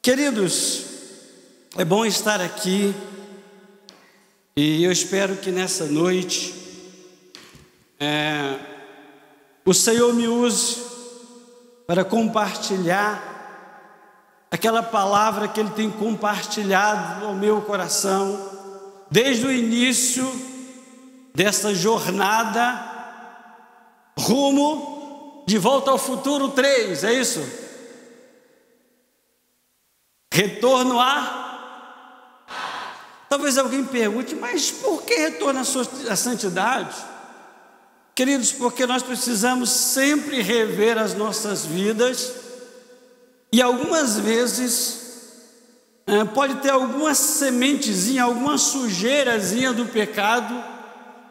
Queridos, é bom estar aqui e eu espero que nessa noite o Senhor me use para compartilhar aquela palavra que Ele tem compartilhado ao meu coração desde o início dessa jornada rumo de volta ao futuro 3, é isso? Retorno a... Talvez alguém pergunte, mas por que retorno à santidade? Queridos, porque nós precisamos sempre rever as nossas vidas e algumas vezes pode ter alguma sementezinha, alguma sujeirazinha do pecado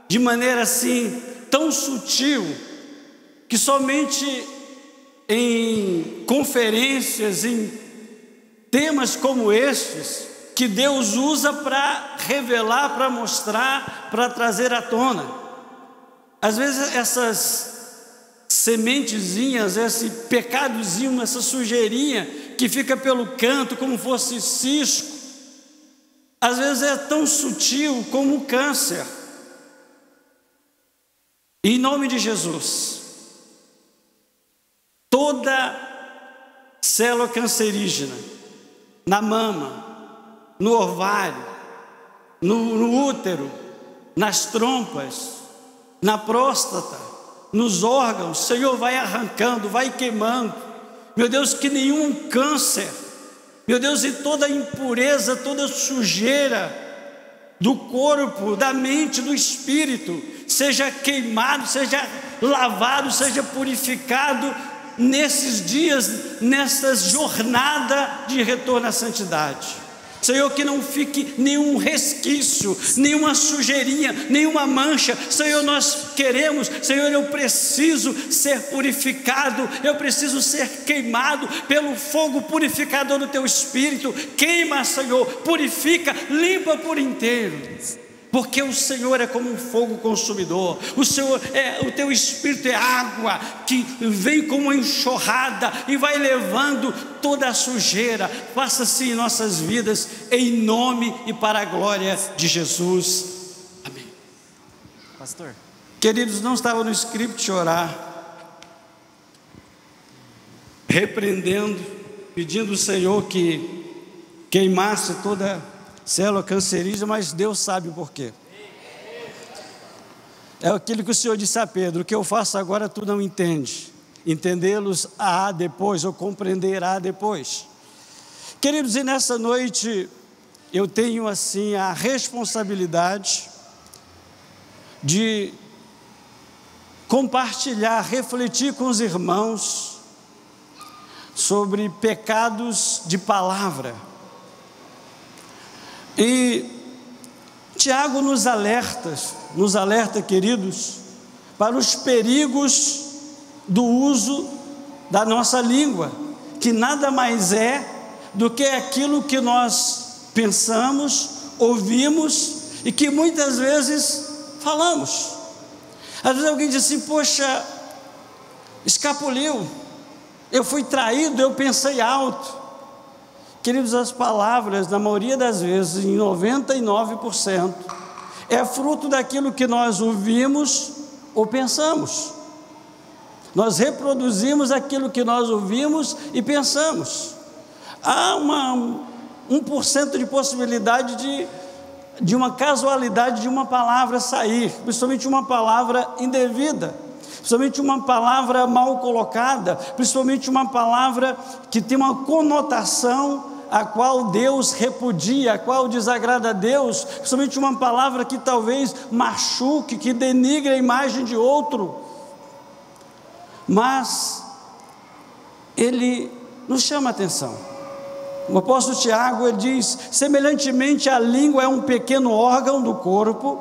de maneira assim tão sutil que somente em conferências, em temas como estes, que Deus usa para revelar, para mostrar, para trazer à tona. Às vezes essas sementezinhas, esse pecadozinho, essa sujeirinha que fica pelo canto como fosse cisco, às vezes é tão sutil como o câncer. E em nome de Jesus, toda célula cancerígena na mama, no ovário, no útero, nas trompas, na próstata, nos órgãos, o Senhor vai arrancando, vai queimando. Meu Deus, que nenhum câncer, meu Deus, e toda impureza, toda sujeira do corpo, da mente, do espírito, seja queimado, seja lavado, seja purificado nesses dias, nessa jornada de retorno à santidade. Senhor, que não fique nenhum resquício, nenhuma sujeirinha, nenhuma mancha. Senhor, nós queremos, Senhor, eu preciso ser purificado, eu preciso ser queimado pelo fogo purificador do Teu Espírito. Queima, Senhor, purifica, limpa por inteiro. Porque o Senhor é como um fogo consumidor, o Teu Espírito é água que vem como uma enxurrada e vai levando toda a sujeira. Faça assim em nossas vidas, em nome e para a glória de Jesus. Amém. Pastor. Queridos, não estava no script orar, repreendendo, pedindo ao Senhor que queimasse toda célula cancerígena, mas Deus sabe o porquê. É aquilo que o Senhor disse a Pedro: o que eu faço agora tu não entende, entendê-los há depois, ou compreenderá depois. Queridos, e nessa noite eu tenho assim a responsabilidade de compartilhar, refletir com os irmãos sobre pecados de palavra. E Tiago nos alerta, queridos, para os perigos do uso da nossa língua, que nada mais é do que aquilo que nós pensamos, ouvimos e que muitas vezes falamos. Às vezes alguém diz assim: poxa, escapuliu, eu fui traído, eu pensei alto. Queridos, as palavras, na maioria das vezes, em 99%, é fruto daquilo que nós ouvimos ou pensamos. Nós reproduzimos aquilo que nós ouvimos e pensamos. Há 1% de possibilidade de uma casualidade de uma palavra sair, principalmente uma palavra indevida, principalmente uma palavra mal colocada, principalmente uma palavra que tem uma conotação a qual Deus repudia, a qual desagrada a Deus, principalmente uma palavra que talvez machuque, que denigre a imagem de outro. Mas ele nos chama a atenção. O apóstolo Tiago, ele diz: semelhantemente a língua é um pequeno órgão do corpo,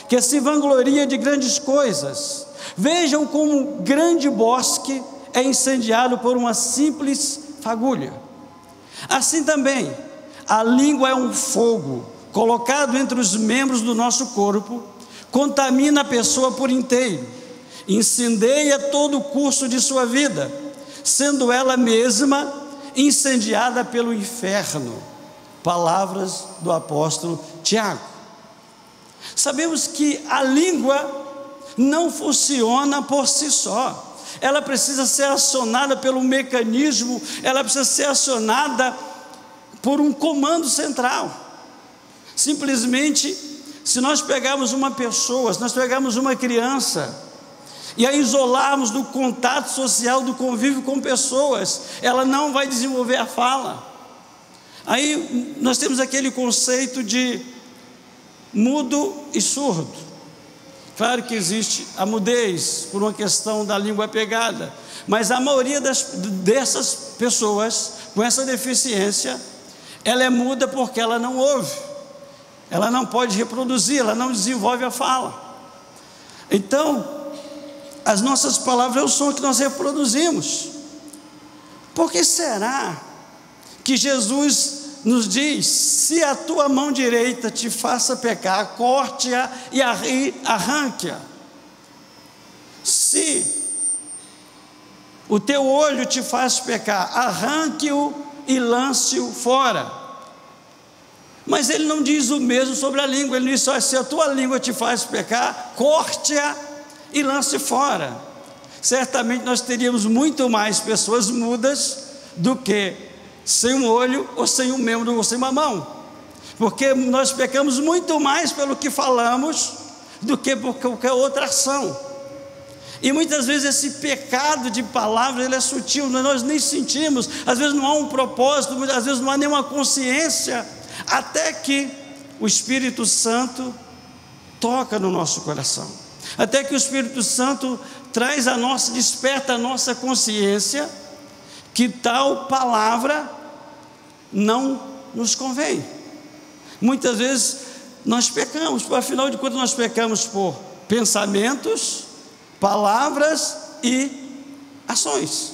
que se vangloria de grandes coisas. Vejam como um grande bosque é incendiado por uma simples fagulha. Assim também, a língua é um fogo colocado entre os membros do nosso corpo, contamina a pessoa por inteiro, incendeia todo o curso de sua vida, sendo ela mesma incendiada pelo inferno. Palavras do apóstolo Tiago. Sabemos que a língua não funciona por si só. Ela precisa ser acionada pelo mecanismo, ela precisa ser acionada por um comando central. Simplesmente, se nós pegarmos uma pessoa, se nós pegarmos uma criança e a isolarmos do contato social, do convívio com pessoas, ela não vai desenvolver a fala. Aí nós temos aquele conceito de mudo e surdo. Claro que existe a mudez por uma questão da língua pegada, mas a maioria dessas pessoas com essa deficiência, ela é muda porque ela não ouve, ela não pode reproduzir, ela não desenvolve a fala. Então, as nossas palavras é o som que nós reproduzimos. Por que será que Jesus nos diz: se a tua mão direita te faça pecar, corte-a e arranque-a? Se o teu olho te faz pecar, arranque-o e lance-o fora. Mas ele não diz o mesmo sobre a língua. Ele diz só: se a tua língua te faz pecar, corte-a e lance fora. Certamente nós teríamos muito mais pessoas mudas do que sem um olho, ou sem um membro, ou sem uma mão, porque nós pecamos muito mais pelo que falamos do que por qualquer outra ação. E muitas vezes esse pecado de palavras, ele é sutil, nós nem sentimos, às vezes não há um propósito, às vezes não há nenhuma consciência, até que o Espírito Santo toca no nosso coração, até que o Espírito Santo desperta a nossa consciência que tal palavra não nos convém. Muitas vezes nós pecamos, afinal de contas nós pecamos por pensamentos, palavras e ações,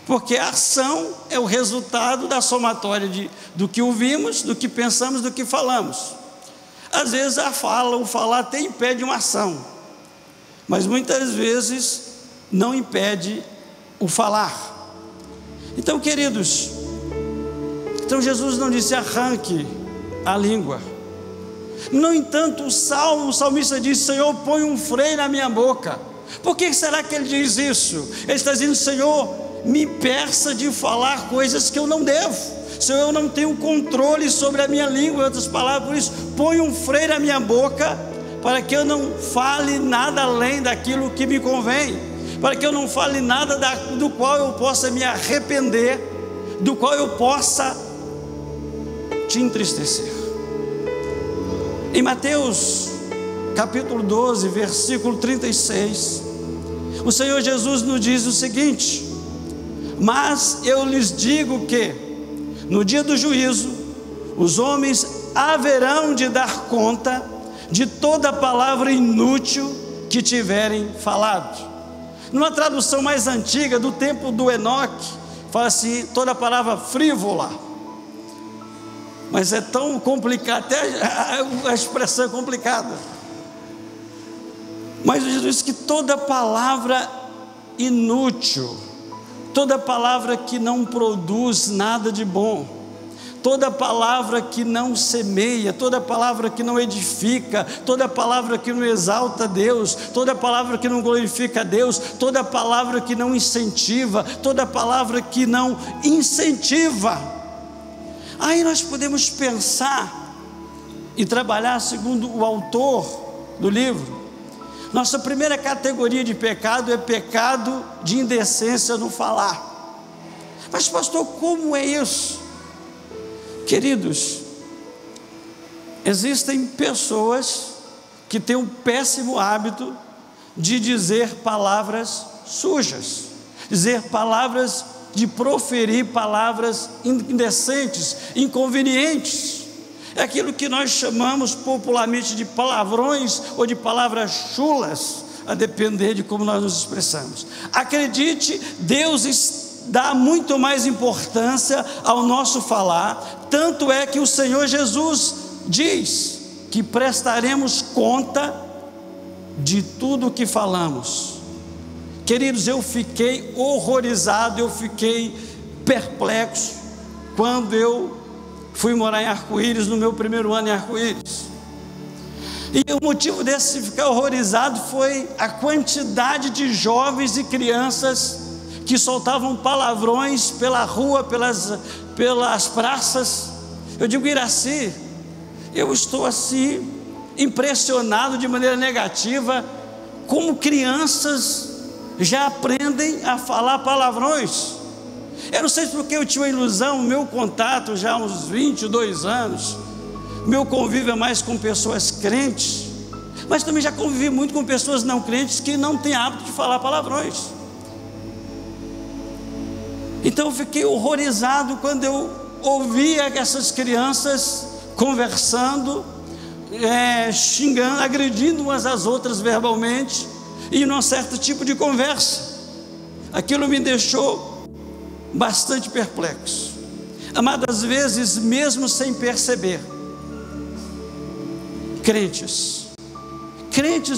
porque a ação é o resultado da somatória do que ouvimos, do que pensamos, do que falamos. Às vezes o falar até impede uma ação, mas muitas vezes não impede o falar. Então, queridos, Jesus não disse arranque a língua. No entanto, o salmista diz: Senhor, põe um freio na minha boca. Por que será que ele diz isso? Ele está dizendo: Senhor, me impeça de falar coisas que eu não devo. Senhor, eu não tenho controle sobre a minha língua, em outras palavras, por isso, põe um freio na minha boca, para que eu não fale nada além daquilo que me convém, para que eu não fale nada do qual eu possa me arrepender, do qual eu possa te entristecer. Em Mateus capítulo 12, versículo 36, o Senhor Jesus nos diz o seguinte: mas eu lhes digo que no dia do juízo os homens haverão de dar conta de toda palavra inútil que tiverem falado. Numa tradução mais antiga, do tempo do Enoque, fala assim: toda palavra frívola. Mas é tão complicado, até a expressão é complicada. Mas Jesus diz que toda palavra inútil, toda palavra que não produz nada de bom, toda palavra que não semeia, toda palavra que não edifica, toda palavra que não exalta Deus, toda palavra que não glorifica a Deus, toda palavra que não incentiva, toda palavra que não incentiva. Aí nós podemos pensar e trabalhar segundo o autor do livro. Nossa primeira categoria de pecado é pecado de indecência no falar. Mas pastor, como é isso? Queridos, existem pessoas que têm um péssimo hábito de dizer palavras sujas, de proferir palavras indecentes, inconvenientes. É aquilo que nós chamamos popularmente de palavrões ou de palavras chulas, a depender de como nós nos expressamos. Acredite, Deus dá muito mais importância ao nosso falar, tanto é que o Senhor Jesus diz que prestaremos conta de tudo o que falamos. Queridos, eu fiquei horrorizado, eu fiquei perplexo quando eu fui morar em Arco-Íris, no meu primeiro ano em Arco-Íris. E o motivo desse ficar horrorizado foi a quantidade de jovens e crianças que soltavam palavrões pela rua, pelas praças. Eu digo, Iraci, eu estou assim impressionado de maneira negativa como crianças já aprendem a falar palavrões. Eu não sei porque eu tinha uma ilusão, meu contato já há uns 22 anos, meu convívio é mais com pessoas crentes, mas também já convivi muito com pessoas não crentes que não têm hábito de falar palavrões. Então eu fiquei horrorizado quando eu ouvia essas crianças conversando, xingando, agredindo umas às outras verbalmente, e num certo tipo de conversa. Aquilo me deixou bastante perplexo. Amado, às vezes, mesmo sem perceber, crentes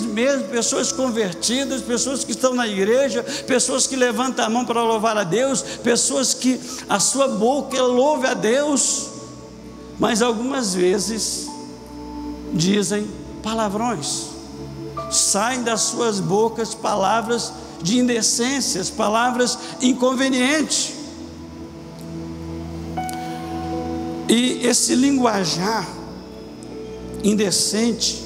mesmo, pessoas convertidas, pessoas que estão na igreja, pessoas que levantam a mão para louvar a Deus, pessoas que a sua boca louve a Deus, mas algumas vezes dizem palavrões, saem das suas bocas palavras de indecências, palavras inconvenientes. E esse linguajar indecente,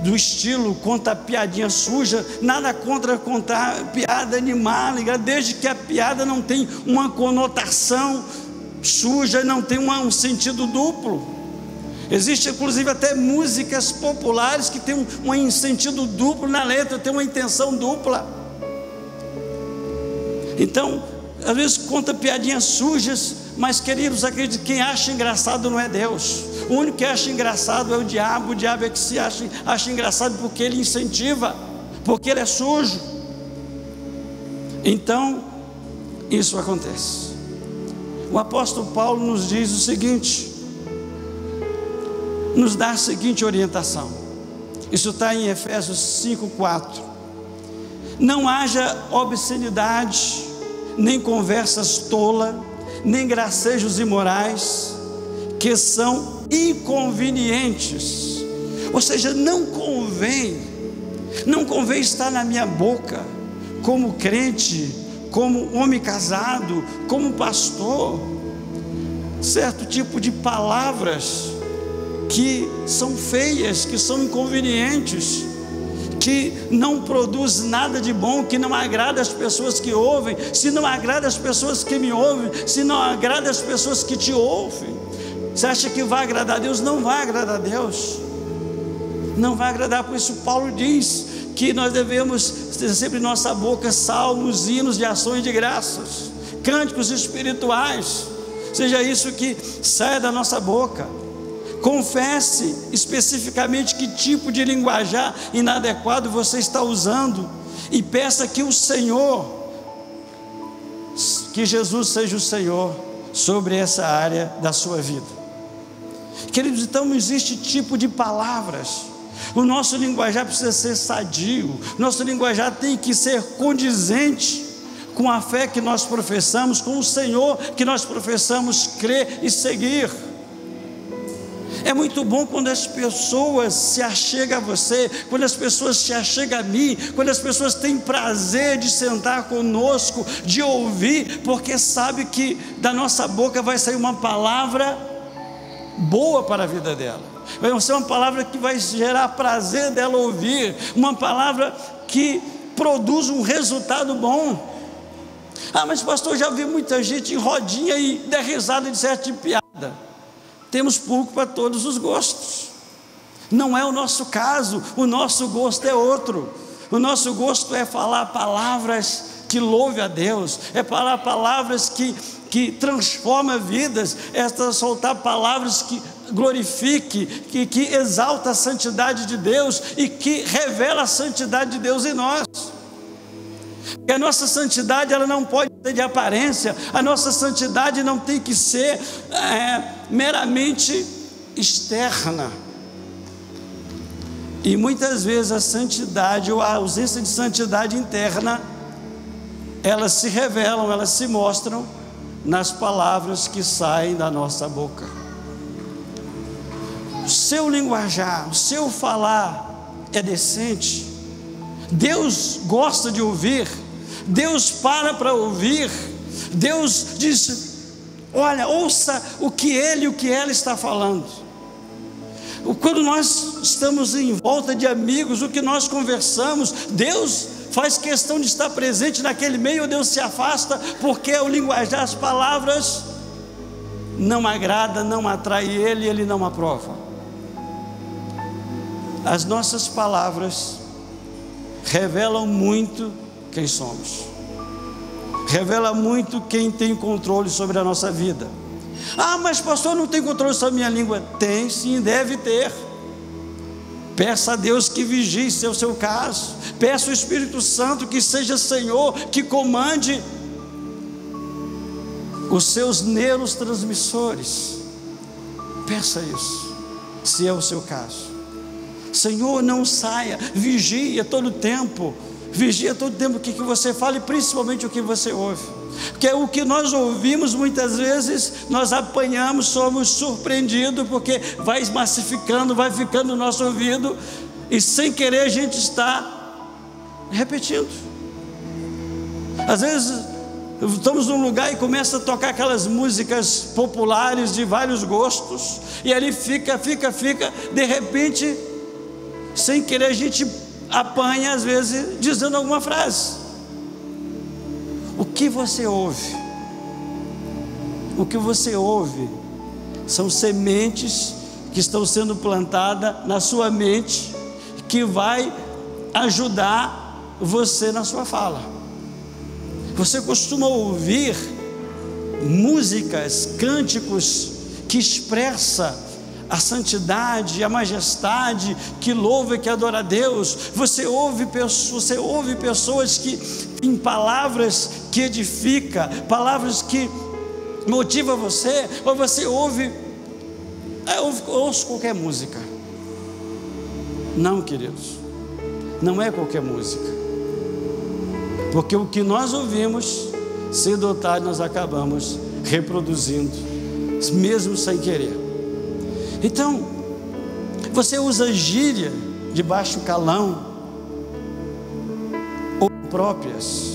do estilo conta piadinha suja, nada contra contar piada animada, desde que a piada não tem uma conotação suja, não tem um sentido duplo. Existe inclusive até músicas populares que tem um sentido duplo na letra, tem uma intenção dupla. Então, às vezes conta piadinhas sujas, mas queridos, acredite, quem acha engraçado não é Deus. O único que acha engraçado é o diabo é que se acha engraçado porque ele incentiva, porque ele é sujo. Então, isso acontece. O apóstolo Paulo nos diz o seguinte, nos dá a seguinte orientação, isso está em Efésios 5:4: não haja obscenidade, nem conversas tolas, nem gracejos imorais, que são inconvenientes. Ou seja, não convém estar na minha boca, como crente, como homem casado, como pastor, certo tipo de palavras que são feias, que são inconvenientes, que não produz nada de bom, que não agrada as pessoas que ouvem. Se não agrada as pessoas que me ouvem, se não agrada as pessoas que te ouvem, você acha que vai agradar a Deus? Não vai agradar a Deus, não vai agradar. Por isso Paulo diz que nós devemos ter sempre em nossa boca salmos, hinos de ações de graças, cânticos espirituais, seja isso que saia da nossa boca. Confesse especificamente que tipo de linguajar inadequado você está usando, e peça que o Senhor, que Jesus seja o Senhor sobre essa área da sua vida. Queridos, então não existe tipo de palavras. O nosso linguajar precisa ser sadio, nosso linguajar tem que ser condizente com a fé que nós professamos, com o Senhor que nós professamos crer e seguir. É muito bom quando as pessoas se achegam a você, quando as pessoas se achegam a mim, quando as pessoas têm prazer de sentar conosco, de ouvir, porque sabe que da nossa boca vai sair uma palavra boa para a vida dela, vai ser uma palavra que vai gerar prazer dela ouvir, uma palavra que produz um resultado bom. Ah, mas pastor, já vi muita gente em rodinha e der risada de certo tipo de piada. Temos público para todos os gostos, não é o nosso caso. O nosso gosto é outro. O nosso gosto é falar palavras que louve a Deus, é falar palavras que transformam vidas, é soltar palavras que glorifique, que exalta a santidade de Deus e que revela a santidade de Deus em nós. Porque a nossa santidade, ela não pode ser de aparência, a nossa santidade não tem que ser meramente externa. E muitas vezes a santidade ou a ausência de santidade interna, elas se revelam, elas se mostram nas palavras que saem da nossa boca. O seu linguajar, o seu falar é decente. Deus gosta de ouvir, Deus para ouvir, Deus diz: olha, ouça o que ele e o que ela está falando. Quando nós estamos em volta de amigos, o que nós conversamos, Deus faz questão de estar presente naquele meio, ou Deus se afasta, porque o linguajar, as palavras não agrada, não atrai ele, ele não aprova. As nossas palavras revelam muito quem somos, revela muito quem tem controle sobre a nossa vida. Ah, mas pastor, não tem controle sobre a minha língua. Tem sim, deve ter. Peça a Deus que vigie o seu caso, peça ao Espírito Santo que seja Senhor, que comande os seus neurotransmissores. Peça isso, se é o seu caso. Senhor, não saia, vigia todo o tempo o que você fala, e principalmente o que você ouve, porque o que nós ouvimos muitas vezes nós apanhamos, somos surpreendidos, porque vai massificando, vai ficando no nosso ouvido, e sem querer a gente está repetindo. Às vezes estamos num lugar e começa a tocar aquelas músicas populares de vários gostos, e ali fica, de repente, sem querer a gente apanha, às vezes, dizendo alguma frase. O que você ouve? O que você ouve são sementes que estão sendo plantadas na sua mente, que vai ajudar você na sua fala. Você costuma ouvir músicas, cânticos que expressa a santidade, a majestade, que louva e que adora a Deus. Você ouve pessoas que têm palavras que edificam, palavras que motivam você, ou você ouve qualquer música. Não, queridos, não é qualquer música, porque o que nós ouvimos, cedo ou tarde nós acabamos reproduzindo, mesmo sem querer. Então, você usa gíria de baixo calão ou próprias.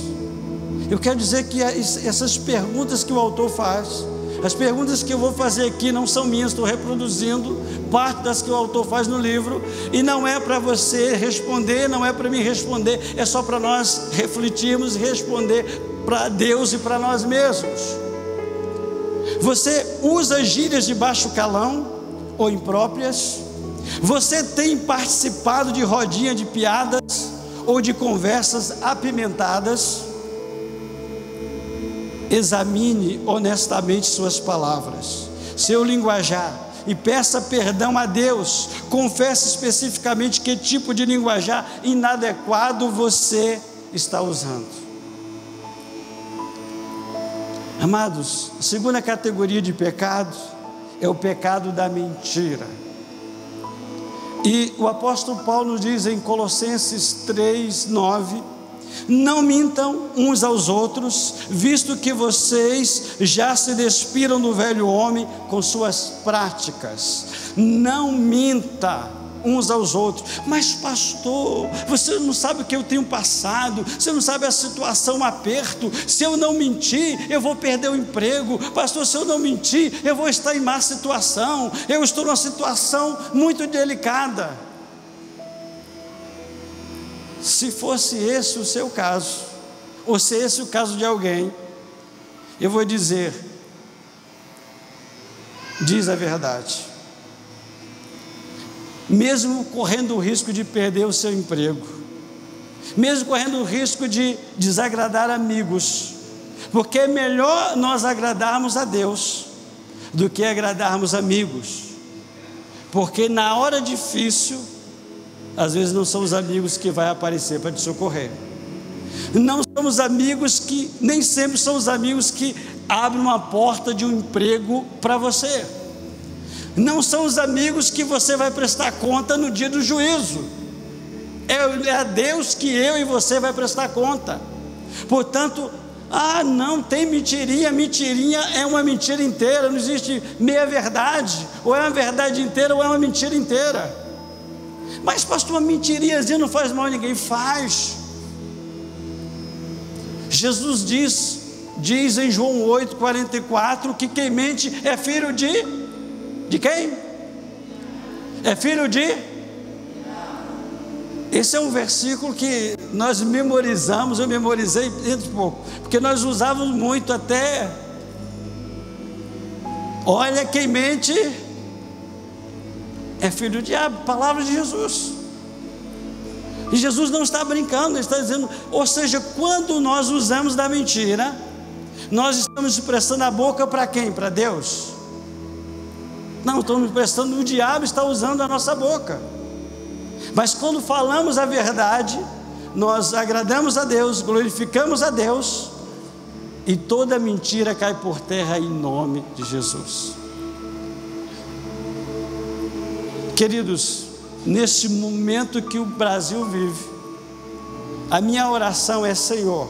Eu quero dizer que essas perguntas que o autor faz, as perguntas que eu vou fazer aqui não são minhas, estou reproduzindo parte das que o autor faz no livro, e não é para você responder, não é para mim responder, é só para nós refletirmos e responder para Deus e para nós mesmos. Você usa gírias de baixo calão ou impróprias? Você tem participado de rodinha de piadas ou de conversas apimentadas? Examine honestamente suas palavras, seu linguajar, e peça perdão a Deus. Confesse especificamente que tipo de linguajar inadequado você está usando. Amados, a segunda categoria de pecado é o pecado da mentira. E o apóstolo Paulo nos diz em Colossenses 3:9: não mintam uns aos outros, visto que vocês já se despiram do velho homem com suas práticas. Não minta uns aos outros. Mas pastor, você não sabe o que eu tenho passado, você não sabe a situação, o aperto. Se eu não mentir, eu vou perder o emprego. Pastor, se eu não mentir, eu vou estar em má situação, eu estou numa situação muito delicada. Se fosse esse o seu caso, ou se esse o caso de alguém, eu vou dizer: diz a verdade. Mesmo correndo o risco de perder o seu emprego, mesmo correndo o risco de desagradar amigos, porque é melhor nós agradarmos a Deus do que agradarmos amigos, porque na hora difícil, às vezes não são os amigos que vai aparecer para te socorrer, não são os amigos que, nem sempre são os amigos que abrem uma porta de um emprego para você, não são os amigos que você vai prestar conta no dia do juízo, é a Deus que eu e você vai prestar conta. Portanto, Ah, não, tem mentirinha. Mentirinha é uma mentira inteira. Não existe meia verdade. Ou é uma verdade inteira ou é uma mentira inteira. Mas pastor, uma mentirinhazinha não faz mal a ninguém. Faz. Jesus diz em João 8,44 que quem mente é filho de quem? É filho de? Esse é um versículo que nós memorizamos, eu memorizei dentro de pouco, porque nós usávamos muito até. Olha, quem mente é filho do diabo, palavra de Jesus. E Jesus não está brincando, ele está dizendo, ou seja, quando nós usamos da mentira, nós estamos emprestando a boca para quem? Para Deus? Não, estamos emprestando, o diabo está usando a nossa boca. Mas quando falamos a verdade, nós agradamos a Deus, glorificamos a Deus, e toda mentira cai por terra em nome de Jesus. Queridos, neste momento que o Brasil vive, a minha oração é: Senhor,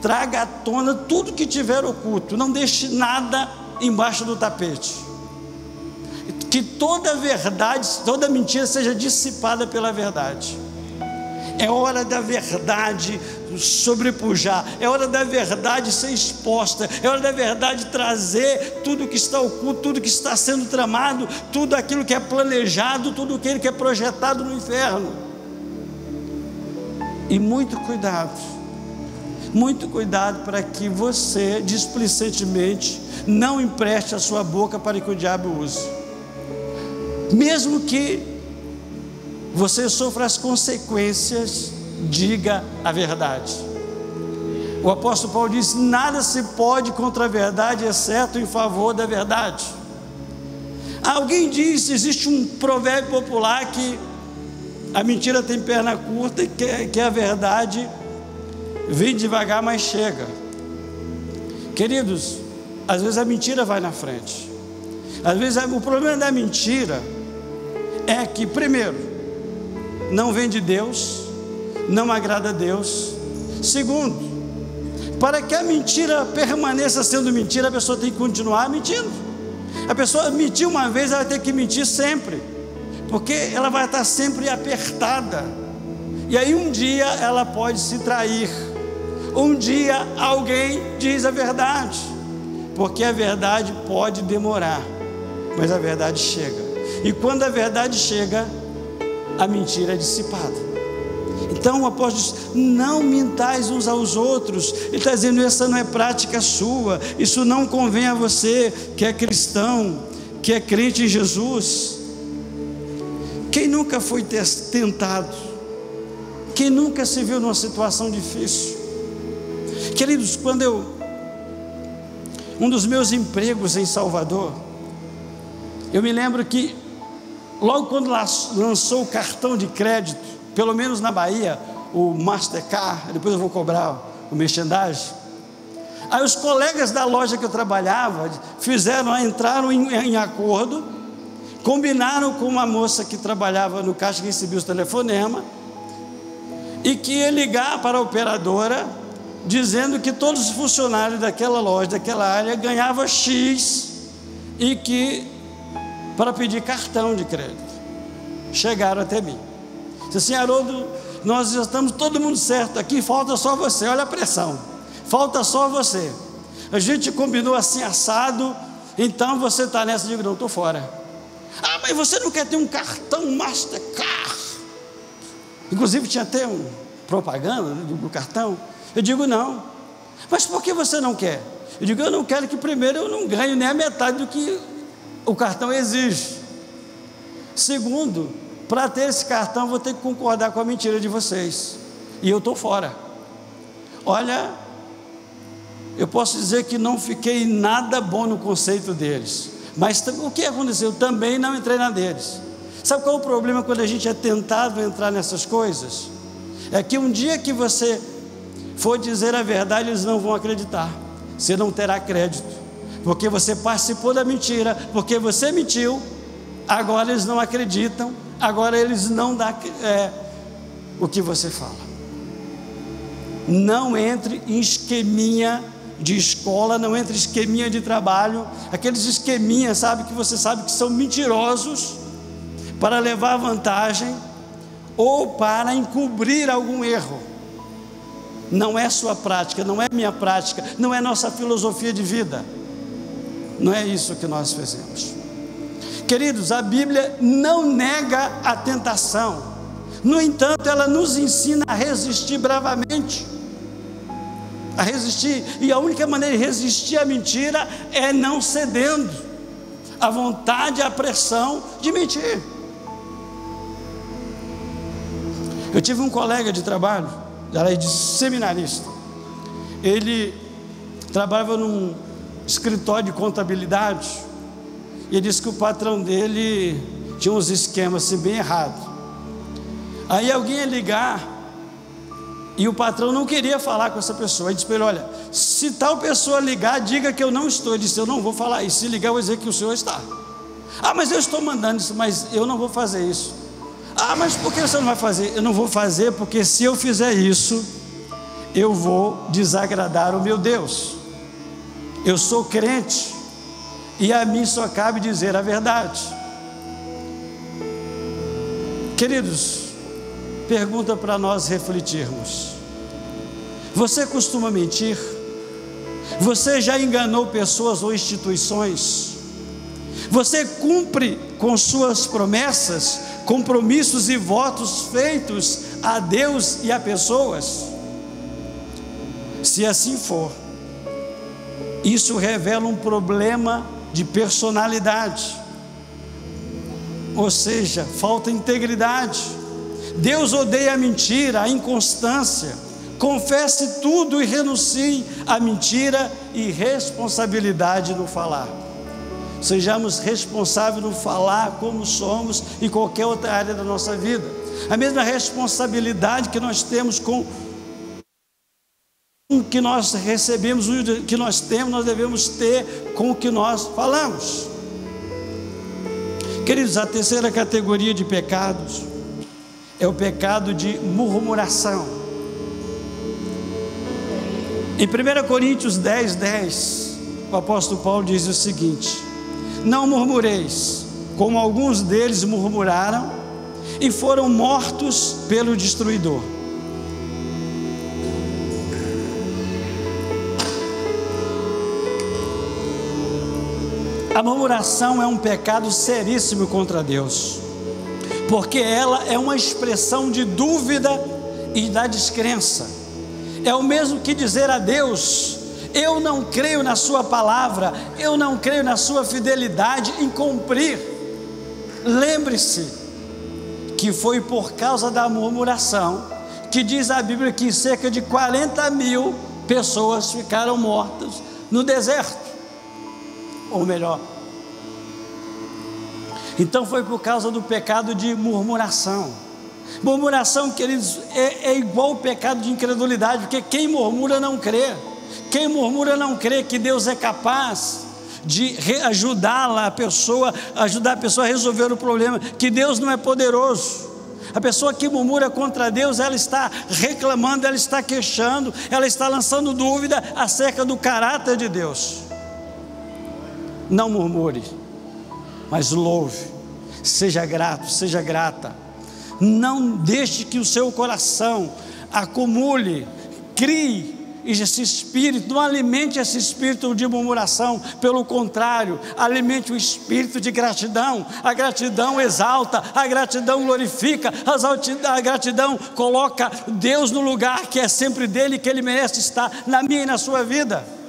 traga à tona tudo que tiver oculto, não deixe nada embaixo do tapete, que toda verdade, toda mentira seja dissipada pela verdade. É hora da verdade sobrepujar, é hora da verdade ser exposta, é hora da verdade trazer tudo que está oculto, tudo que está sendo tramado, tudo aquilo que é planejado, tudo aquilo que é projetado no inferno. E muito cuidado para que você displicentemente não empreste a sua boca para que o diabo use, mesmo que você sofra as consequências. Diga a verdade. O apóstolo Paulo disse: nada se pode contra a verdade, exceto em favor da verdade. Alguém disse, existe um provérbio popular que a mentira tem perna curta e que a verdade vem devagar, mas chega. Queridos, às vezes a mentira vai na frente. Às vezes o problema da mentira é que, primeiro, não vem de Deus, não agrada a Deus. Segundo, para que a mentira permaneça sendo mentira, a pessoa tem que continuar mentindo. A pessoa mentiu uma vez, ela tem que mentir sempre, porque ela vai estar sempre apertada. E aí um dia ela pode se trair, um dia alguém diz a verdade, porque a verdade pode demorar, mas a verdade chega. E quando a verdade chega, a mentira é dissipada. Então o apóstolo diz: não mintais uns aos outros. Ele está dizendo: essa não é prática sua, isso não convém a você que é cristão, que é crente em Jesus. Quem nunca foi tentado? Quem nunca se viu numa situação difícil? Queridos, quando um dos meus empregos em Salvador, eu me lembro que logo quando lançou o cartão de crédito, pelo menos na Bahia, o Mastercard, depois eu vou cobrar o merchandising. Aí os colegas da loja que eu trabalhava entraram em acordo, combinaram com uma moça que trabalhava no caixa, que recebia os telefonemas, e que ia ligar para a operadora, dizendo que todos os funcionários daquela loja, daquela área, ganhavam X, e que para pedir cartão de crédito. Chegaram até mim. Disse: Haroldo, nós já estamos todo mundo certo aqui, falta só você. Olha a pressão, falta só você. A gente combinou assim assado, então você está nessa. Eu digo: não, estou fora. Ah, mas você não quer ter um cartão Mastercard? Inclusive tinha até uma propaganda do cartão. Eu digo: não. Mas por que você não quer? Eu digo: eu não quero, que primeiro eu não ganho nem a metade do que o cartão exige. Segundo, para ter esse cartão, vou ter que concordar com a mentira de vocês, e eu estou fora. Olha, eu posso dizer que não fiquei nada bom no conceito deles, mas o que aconteceu? Eu também não entrei na deles. Sabe qual é o problema quando a gente é tentado a entrar nessas coisas? É que um dia que você for dizer a verdade, eles não vão acreditar, você não terá crédito, porque você participou da mentira, porque você mentiu. Agora eles não acreditam, agora eles não dão o que você fala. Não entre em esqueminha de escola, não entre em esqueminha de trabalho, aqueles esqueminhas, sabe, que você sabe que são mentirosos para levar vantagem ou para encobrir algum erro. Não é sua prática, não é minha prática, não é nossa filosofia de vida. Não é isso que nós fazemos. Queridos, a Bíblia não nega a tentação. No entanto, ela nos ensina a resistir bravamente. A resistir. E a única maneira de resistir à mentira é não cedendo à vontade, à pressão de mentir. Eu tive um colega de trabalho, era de seminarista. Ele trabalhava num escritório de contabilidade. E ele disse que o patrão dele tinha uns esquemas assim bem errados. Aí alguém ia ligar e o patrão não queria falar com essa pessoa. Ele disse para ele: olha, se tal pessoa ligar, diga que eu não estou. Ele disse: eu não vou falar isso. Se ligar, eu vou dizer que o senhor está. Ah, mas eu estou mandando isso. Mas eu não vou fazer isso. Ah, mas por que você não vai fazer? Eu não vou fazer porque se eu fizer isso, eu vou desagradar o meu Deus. Eu sou crente e a mim só cabe dizer a verdade. Queridos, pergunta para nós refletirmos: você costuma mentir? Você já enganou pessoas ou instituições? Você cumpre com suas promessas, compromissos e votos feitos a Deus e a pessoas? Se assim for, isso revela um problema de personalidade, ou seja, falta integridade. Deus odeia a mentira, a inconstância. Confesse tudo e renuncie à mentira e responsabilidade no falar. Sejamos responsáveis no falar como somos em qualquer outra área da nossa vida. A mesma responsabilidade que nós temos com o que nós recebemos, o que nós temos, nós devemos ter com o que nós falamos. Queridos, a terceira categoria de pecados é o pecado de murmuração. Em 1 Coríntios 10:10, o apóstolo Paulo diz o seguinte: não murmureis, como alguns deles murmuraram e foram mortos pelo destruidor. A murmuração é um pecado seríssimo contra Deus, porque ela é uma expressão de dúvida e da descrença. É o mesmo que dizer a Deus: eu não creio na sua palavra, eu não creio na sua fidelidade em cumprir. Lembre-se que foi por causa da murmuração que diz a Bíblia que cerca de 40.000 pessoas ficaram mortas no deserto. Ou melhor, então foi por causa do pecado de murmuração. Murmuração, queridos, é igual o pecado de incredulidade, porque quem murmura não crê. Quem murmura não crê que Deus é capaz de ajudar a pessoa a resolver o problema, que Deus não é poderoso. A pessoa que murmura contra Deus, ela está reclamando, ela está queixando, ela está lançando dúvida acerca do caráter de Deus. Não murmure, mas louve, seja grato, seja grata. Não deixe que o seu coração acumule, crie esse espírito, não alimente esse espírito de murmuração. Pelo contrário, alimente o espírito de gratidão. A gratidão exalta, a gratidão glorifica, a gratidão coloca Deus no lugar que é sempre dele, que ele merece estar na minha e na sua vida.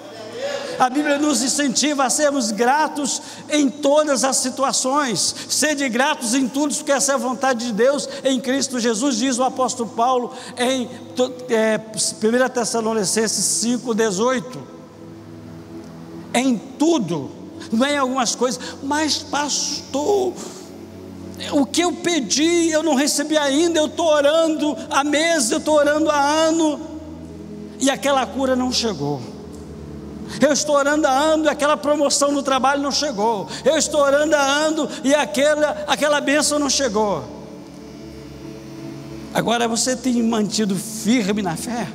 A Bíblia nos incentiva a sermos gratos em todas as situações. Sede gratos em tudo, porque essa é a vontade de Deus em Cristo Jesus, diz o apóstolo Paulo em 1 Tessalonicenses 5:18. Em tudo, não é em algumas coisas. Mas pastor, o que eu pedi eu não recebi ainda. Eu estou orando há meses, eu estou orando há ano e aquela cura não chegou. Eu estou orando há anos e aquela promoção no trabalho não chegou. Eu estou orando há anos e aquela bênção não chegou. Agora você tem mantido firme na fé?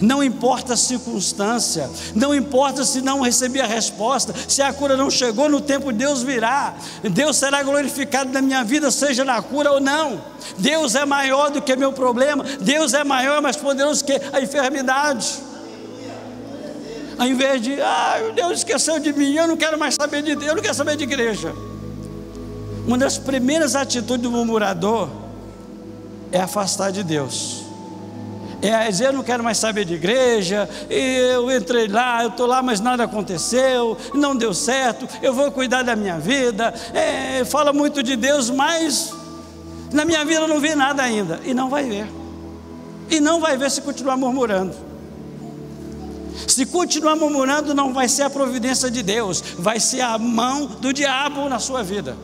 Não importa a circunstância, não importa se não recebi a resposta, se a cura não chegou, no tempo Deus virá. Deus será glorificado na minha vida, seja na cura ou não. Deus é maior do que meu problema, Deus é maior, mais poderoso que a enfermidade. Ao invés de, Deus esqueceu de mim, eu não quero mais saber de Deus, eu não quero saber de igreja. Uma das primeiras atitudes do murmurador é afastar de Deus. É dizer, eu não quero mais saber de igreja, eu entrei lá, eu estou lá, mas nada aconteceu, não deu certo, eu vou cuidar da minha vida, fala muito de Deus, mas na minha vida eu não vi nada ainda, e não vai ver se continuar murmurando. Se continuar murmurando, não vai ser a providência de Deus, vai ser a mão do diabo na sua vida,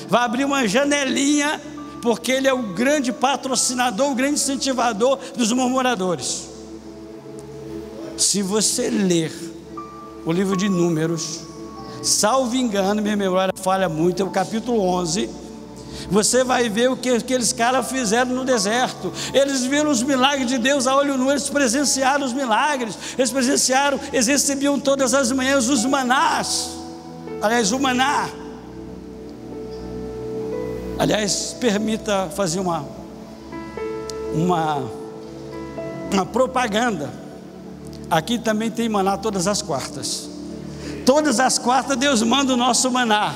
vai abrir uma janelinha, porque ele é o grande patrocinador, o grande incentivador dos murmuradores. Se você ler o livro de Números, salvo engano, minha memória falha muito, é o capítulo 11, você vai ver o que aqueles caras fizeram no deserto. Eles viram os milagres de Deus a olho nu, eles presenciaram os milagres, eles recebiam todas as manhãs os manás, o maná. Aliás, permita fazer uma propaganda. Aqui também tem maná todas as quartas. Todas as quartas Deus manda o nosso maná.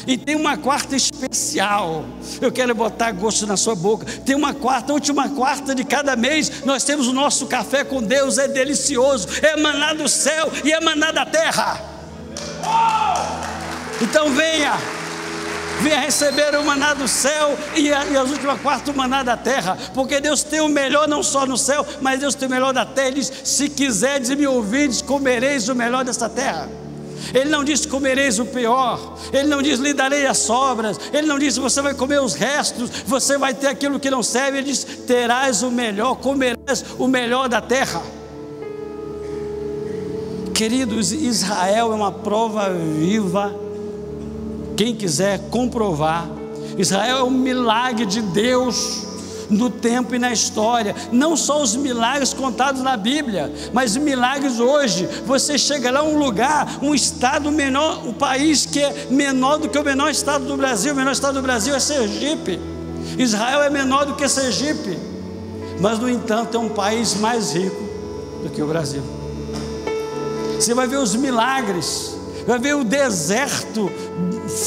E tem uma quarta especial. Eu quero botar gosto na sua boca. Tem uma quarta, a última quarta de cada mês. Nós temos o nosso café com Deus. É delicioso. É maná do céu e é maná da terra. Então venha receber o maná do céu e as últimas quartas o maná da terra, porque Deus tem o melhor não só no céu, mas Deus tem o melhor da terra. Ele diz, se quiserdes e me ouvirdes, comereis o melhor desta terra. Ele não diz comereis o pior, ele não diz lhe darei as sobras, ele não diz você vai comer os restos, você vai ter aquilo que não serve. Ele diz, terás o melhor, comerás o melhor da terra. Queridos, Israel é uma prova viva. Quem quiser comprovar, Israel é um milagre de Deus no tempo e na história. Não só os milagres contados na Bíblia, mas milagres hoje. Você chega lá um lugar, um estado menor, um país que é menor do que o menor estado do Brasil. O menor estado do Brasil é Sergipe. Israel é menor do que Sergipe, mas no entanto é um país mais rico do que o Brasil. Você vai ver os milagres, vai ver o deserto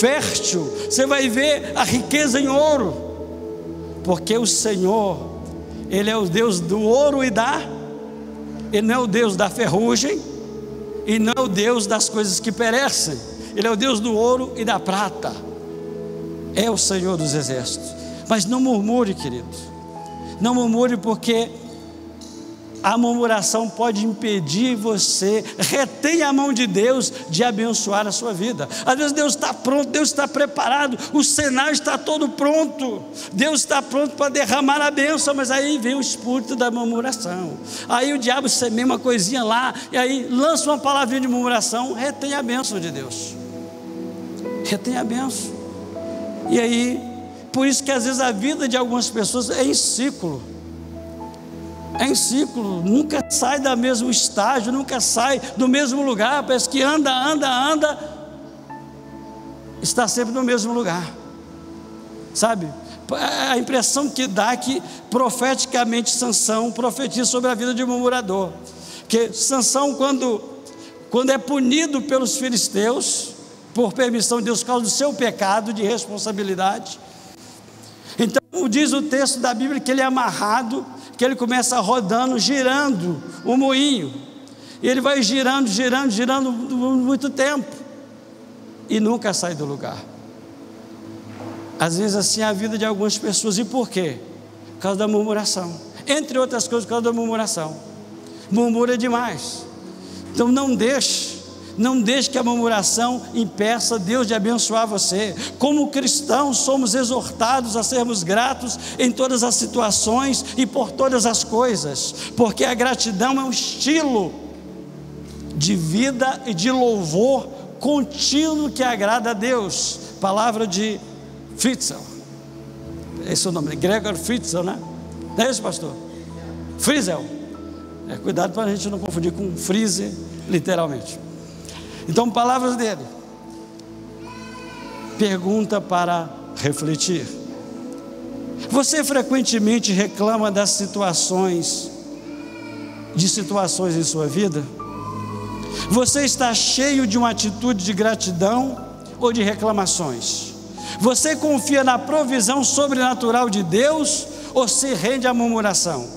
fértil, você vai ver a riqueza em ouro, porque o Senhor, Ele é o Deus do ouro Ele não é o Deus da ferrugem, e não é o Deus das coisas que perecem, Ele é o Deus do ouro e da prata, é o Senhor dos exércitos. Mas não murmure, querido, não murmure, porque a murmuração pode impedir você. Retenha a mão de Deus de abençoar a sua vida. Às vezes Deus está pronto, Deus está preparado, o cenário está todo pronto, Deus está pronto para derramar a bênção, mas aí vem o espírito da murmuração. Aí o diabo semeia uma coisinha lá, e aí lança uma palavrinha de murmuração. Retenha a bênção de Deus, retenha a bênção. E aí, por isso que às vezes a vida de algumas pessoas é em ciclo, nunca sai do mesmo estágio, nunca sai do mesmo lugar. Parece que anda, está sempre no mesmo lugar, sabe? A impressão que dá é que profeticamente Sansão profetiza sobre a vida de um murmurador, que Sansão, quando é punido pelos filisteus, por permissão de Deus, por causa do seu pecado de responsabilidade, então diz o texto da Bíblia que ele é amarrado, que ele começa rodando, girando o moinho, e ele vai girando muito tempo, e nunca sai do lugar. Às vezes assim é a vida de algumas pessoas. E por quê? Por causa da murmuração, entre outras coisas, por causa da murmuração. Murmura demais. Então não deixe que a murmuração impeça Deus de abençoar você. Como cristãos somos exortados a sermos gratos em todas as situações e por todas as coisas, porque a gratidão é um estilo de vida e de louvor contínuo que agrada a Deus. Palavra de Fritzl, esse é o nome, Gregor Fritzl, né? Não é isso, pastor? Fritzl. Cuidado para a gente não confundir com freezer, literalmente. Então, palavras dele. Pergunta para refletir. Você frequentemente reclama das situações em sua vida? Você está cheio de uma atitude de gratidão ou de reclamações? Você confia na provisão sobrenatural de Deus ou se rende à murmuração?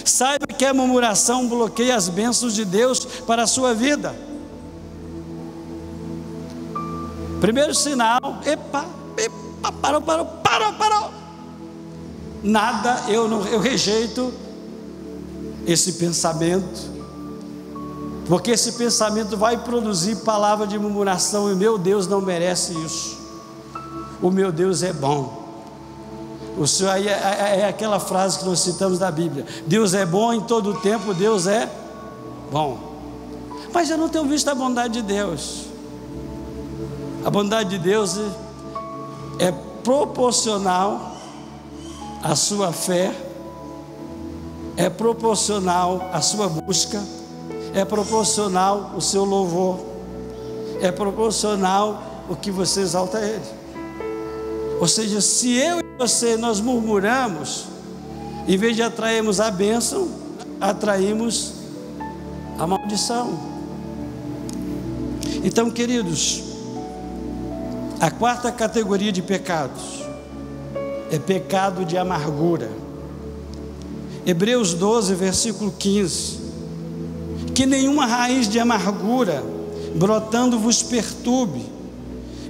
Saiba que a murmuração bloqueia as bênçãos de Deus para a sua vida. Primeiro sinal, parou. Nada, eu rejeito esse pensamento, porque esse pensamento vai produzir palavra de murmuração, e meu Deus não merece isso. O meu Deus é bom. O Senhor aí é aquela frase que nós citamos da Bíblia: Deus é bom em todo o tempo, Deus é bom. Mas eu não tenho visto a bondade de Deus. A bondade de Deus é proporcional à sua fé, é proporcional à sua busca, é proporcional ao seu louvor, é proporcional o que você exalta Ele. Ou seja, se eu e você nós murmuramos, em vez de atrairmos a bênção, atraímos a maldição. Então, queridos, a quarta categoria de pecados é pecado de amargura. Hebreus 12, versículo 15: que nenhuma raiz de amargura brotando vos perturbe,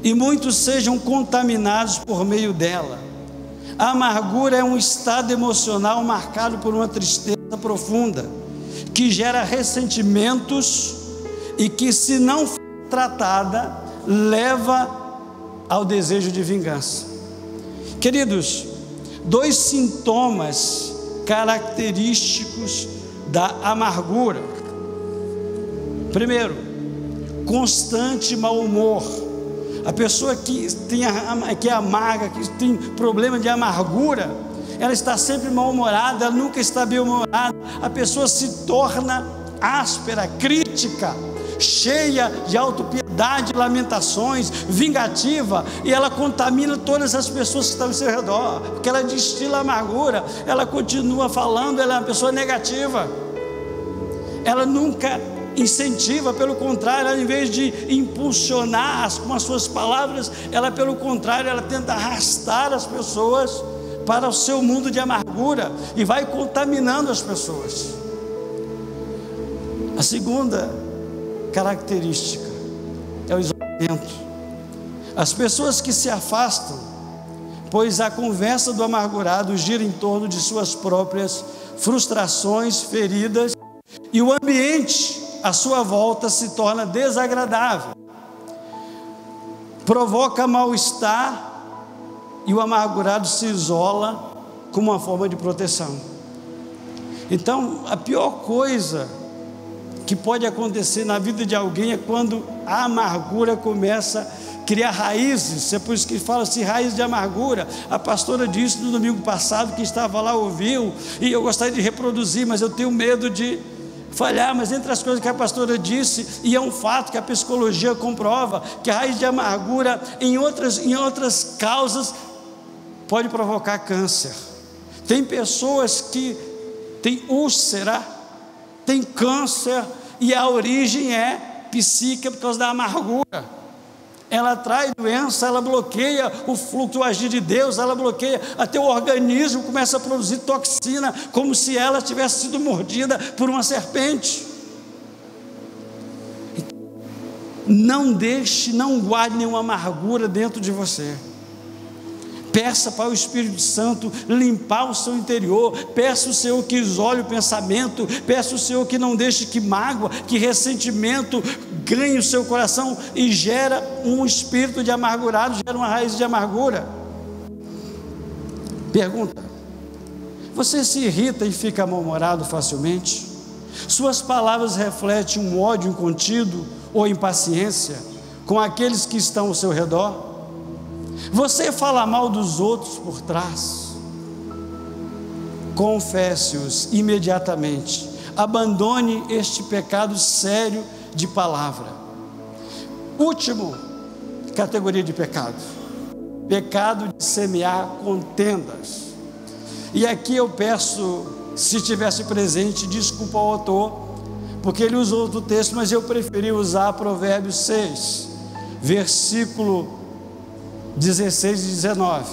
e muitos sejam contaminados por meio dela. A amargura é um estado emocional marcado por uma tristeza profunda, que gera ressentimentos e que, se não for tratada, leva ao desejo de vingança. Queridos, dois sintomas característicos da amargura. Primeiro, constante mau humor. A pessoa que é amarga, que tem problema de amargura, ela está sempre mal-humorada, ela nunca está bem-humorada. A pessoa se torna áspera, crítica, cheia de autopiedade, lamentações, vingativa, e ela contamina todas as pessoas que estão ao seu redor, porque ela destila amargura, ela continua falando, ela é uma pessoa negativa, ela nunca incentiva, pelo contrário, ela, em vez de impulsionar com as suas palavras, ela, pelo contrário, ela tenta arrastar as pessoas para o seu mundo de amargura e vai contaminando as pessoas. A segunda característica é o isolamento. As pessoas que se afastam, pois a conversa do amargurado gira em torno de suas próprias frustrações, feridas, e o ambiente à sua volta se torna desagradável, provoca mal-estar, e o amargurado se isola como uma forma de proteção. Então, a pior coisa que pode acontecer na vida de alguém é quando a amargura começa a criar raízes. É por isso que fala assim, raiz de amargura. A pastora disse no domingo passado, que estava lá ouviu, e eu gostaria de reproduzir, mas eu tenho medo de falhar. Mas entre as coisas que a pastora disse, e é um fato que a psicologia comprova, que a raiz de amargura em outras causas pode provocar câncer. Tem pessoas que têm úlcera, tem câncer, e a origem é psíquica por causa da amargura. Ela atrai doença, ela bloqueia o fluxo, o agir de Deus, ela bloqueia, até o organismo começa a produzir toxina, como se ela tivesse sido mordida por uma serpente. Não deixe, não guarde nenhuma amargura dentro de você. Peça para o Espírito Santo limpar o seu interior. Peça o Senhor que isole o pensamento. Peça o Senhor que não deixe que mágoa, que ressentimento ganhe o seu coração e gera um espírito de amargurado, gera uma raiz de amargura. Pergunta: você se irrita e fica mal-humorado facilmente? Suas palavras refletem um ódio incontido ou impaciência com aqueles que estão ao seu redor? Você fala mal dos outros por trás? Confesse-os imediatamente. abandone este pecado sério de palavra. Último categoria de pecado: pecado de semear contendas. E aqui eu peço, se tivesse presente, desculpa ao autor, porque ele usou outro texto, mas eu preferi usar Provérbios 6, versículo 16 e 19,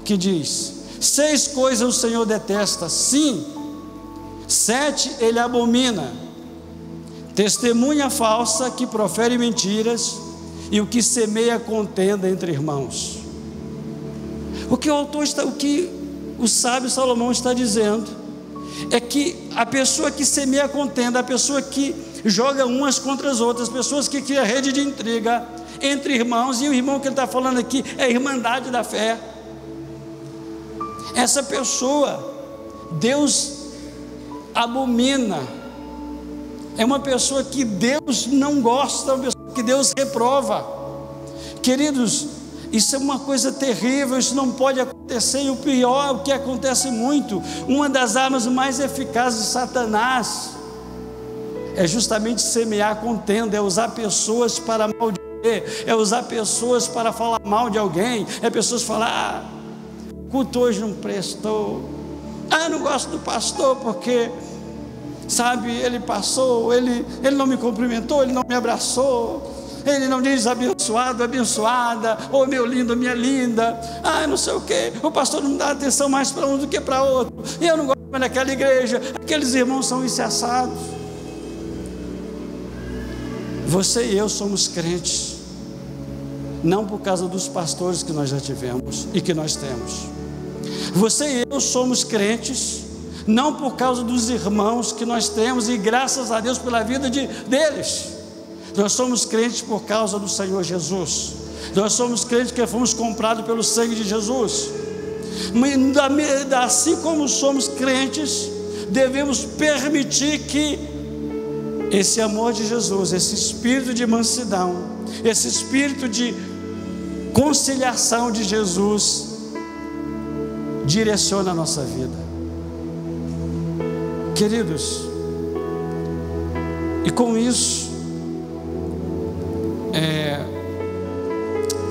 que diz: 6 coisas o Senhor detesta, sim, 7 ele abomina: testemunha falsa que profere mentiras e o que semeia contenda entre irmãos. O que o sábio Salomão está dizendo é que a pessoa que semeia contenda, a pessoa que joga umas contra as outras, pessoas que criam rede de intriga entre irmãos, e o irmão que ele está falando aqui é a irmandade da fé. Essa pessoa Deus abomina, é uma pessoa que Deus não gosta, é uma pessoa que Deus reprova. Queridos, isso é uma coisa terrível, isso não pode acontecer. E o pior, o que acontece muito, uma das armas mais eficazes de Satanás é justamente semear contenda, é usar pessoas para maldizer, é usar pessoas para falar mal de alguém, é pessoas falar: o culto hoje não prestou, eu não gosto do pastor porque, sabe, ele passou, ele não me cumprimentou, ele não me abraçou, ele não diz abençoado, abençoada, ou meu lindo, minha linda, não sei o que, o pastor não dá atenção mais para um do que para outro, e eu não gosto mais daquela igreja, aqueles irmãos são incessados. Você e eu somos crentes, não por causa dos pastores que nós já tivemos e que nós temos. Você e eu somos crentes, não por causa dos irmãos que nós temos, e graças a Deus pela vida deles. Nós somos crentes por causa do Senhor Jesus. Nós somos crentes que fomos comprados pelo sangue de Jesus. Assim como somos crentes, devemos permitir que esse amor de Jesus, esse espírito de mansidão, esse espírito de conciliação de Jesus direcione a nossa vida. Queridos, e com isso,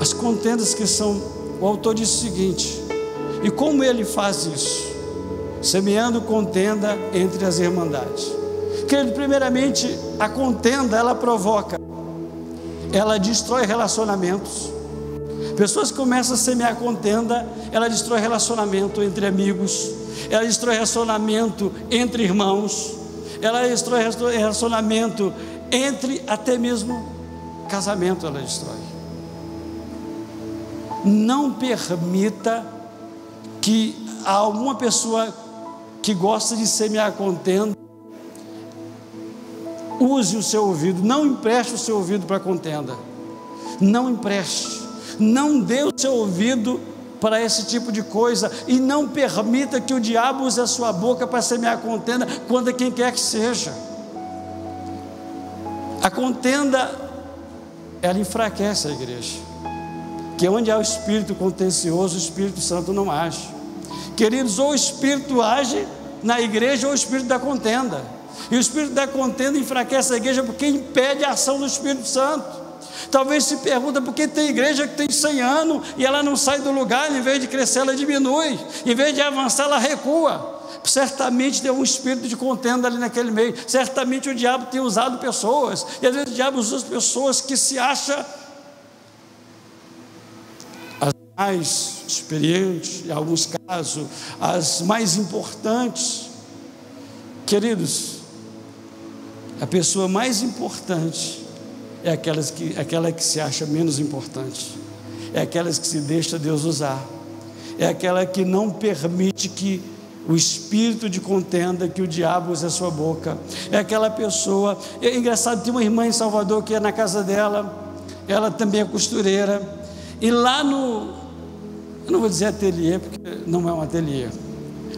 as contendas que são, o autor diz o seguinte: e como ele faz isso? Semeando contenda entre as irmandades. Querido, primeiramente, a contenda, ela provoca, ela destrói relacionamentos. Pessoas que começam a semear contenda, ela destrói relacionamento entre amigos, ela destrói relacionamento entre irmãos, ela destrói relacionamento entre até mesmo casamento, ela destrói. Não permita que alguma pessoa que gosta de semear contenda use o seu ouvido. Não empreste o seu ouvido para contenda, não empreste, não dê o seu ouvido para esse tipo de coisa, e não permita que o diabo use a sua boca para semear contenda contra quem quer que seja. A contenda, ela enfraquece a igreja, que onde há o espírito contencioso, o Espírito Santo não age. Queridos, ou o espírito age na igreja, ou o espírito da contenda, e o espírito da contenda enfraquece a igreja porque impede a ação do Espírito Santo. Talvez se pergunta por que tem igreja que tem 100 anos e ela não sai do lugar, em vez de crescer ela diminui, em vez de avançar ela recua. Certamente tem um espírito de contenda ali naquele meio, certamente o diabo tem usado pessoas, e às vezes o diabo usa as pessoas que se acham as mais experientes, em alguns casos as mais importantes. Queridos, a pessoa mais importante é aquela que se acha menos importante, é aquela que se deixa Deus usar, é aquela que não permite que o espírito de contenda, que o diabo use a sua boca, é aquela pessoa. É engraçado, tem uma irmã em Salvador que é na casa dela, ela também é costureira, e lá no, eu não vou dizer ateliê, porque não é um ateliê,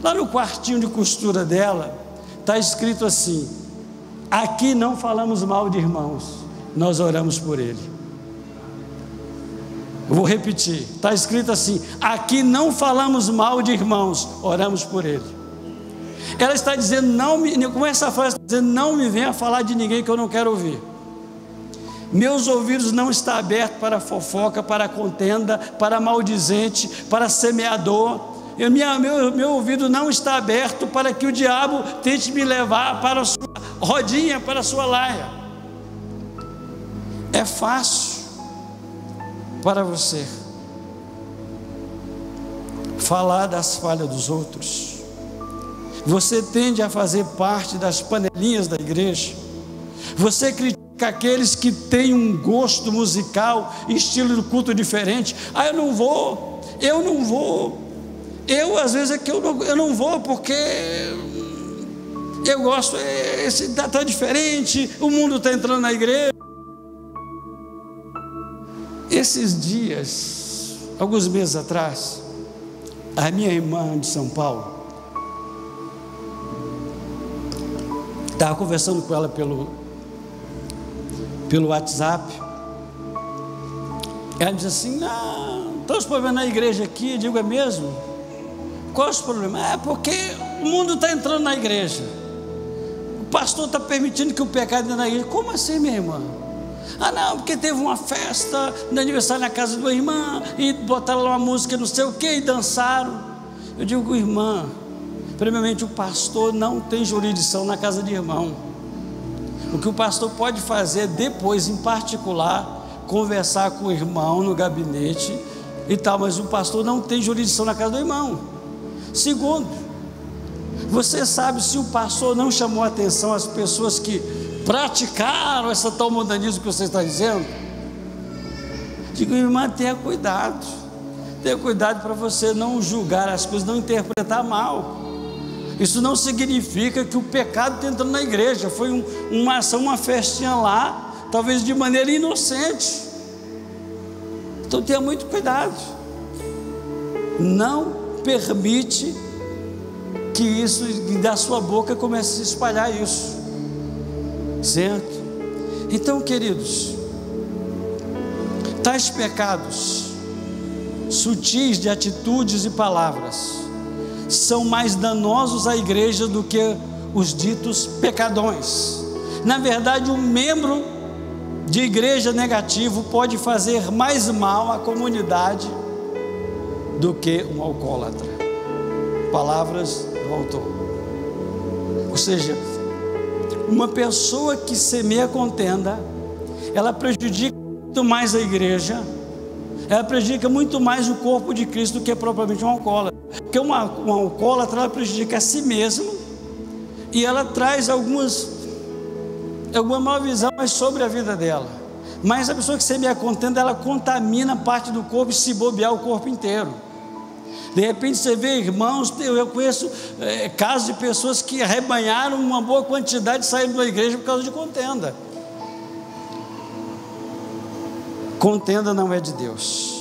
lá no quartinho de costura dela, está escrito assim: aqui não falamos mal de irmãos, nós oramos por ele. Eu vou repetir, está escrito assim: aqui não falamos mal de irmãos, oramos por ele. Ela está dizendo, com essa frase, está dizendo, não me venha falar de ninguém que eu não quero ouvir. Meus ouvidos não estão abertos para fofoca, para contenda, para maldizente, para semeador. Meu ouvido não está aberto para que o diabo tente me levar para a sua rodinha, para a sua laia. É fácil para você falar das falhas dos outros. Você tende a fazer parte das panelinhas da igreja. Você critica aqueles que têm um gosto musical, estilo de culto diferente. Eu não vou. Às vezes é que eu não vou porque eu gosto, está diferente, o mundo está entrando na igreja. Esses dias, alguns meses atrás, a minha irmã de São Paulo, estava conversando com ela pelo WhatsApp. Ela diz assim, estão os problemas na igreja aqui. Eu digo, é mesmo? Qual é os problemas? É porque o mundo está entrando na igreja, o pastor está permitindo que o pecado entre na igreja. Como assim, minha irmã? Não, porque teve uma festa de aniversário na casa de uma irmã e botaram lá uma música não sei o que e dançaram. Eu digo, irmã, primeiramente o pastor não tem jurisdição na casa de irmão. O que o pastor pode fazer depois, em particular, conversar com o irmão no gabinete e tal, mas o pastor não tem jurisdição na casa do irmão. Segundo, você sabe se o pastor não chamou a atenção às pessoas que praticaram essa tal mundanismo que você está dizendo? Digo, irmã, tenha cuidado para você não julgar as coisas, não interpretar mal. Isso não significa que o pecado está entrando na igreja. Foi uma ação, uma festinha lá, talvez de maneira inocente. Então tenha muito cuidado. Não permite que isso da sua boca comece a se espalhar isso, certo? Então, queridos, tais pecados sutis de atitudes e palavras são mais danosos à igreja do que os ditos pecadões. Na verdade, um membro de igreja negativo pode fazer mais mal à comunidade do que um alcoólatra. Palavras do autor. Ou seja, uma pessoa que semeia contenda, ela prejudica muito mais a igreja, ela prejudica muito mais o corpo de Cristo do que propriamente um alcoólatra. Porque um alcoólatra, ela prejudica a si mesmo e ela traz alguma má visão sobre a vida dela. Mas a pessoa que semeia contenda, ela contamina parte do corpo e, se bobear, o corpo inteiro. De repente você vê irmãos, eu conheço casos de pessoas que arrebanharam uma boa quantidade e saíram da igreja por causa de contenda. Contenda não é de Deus.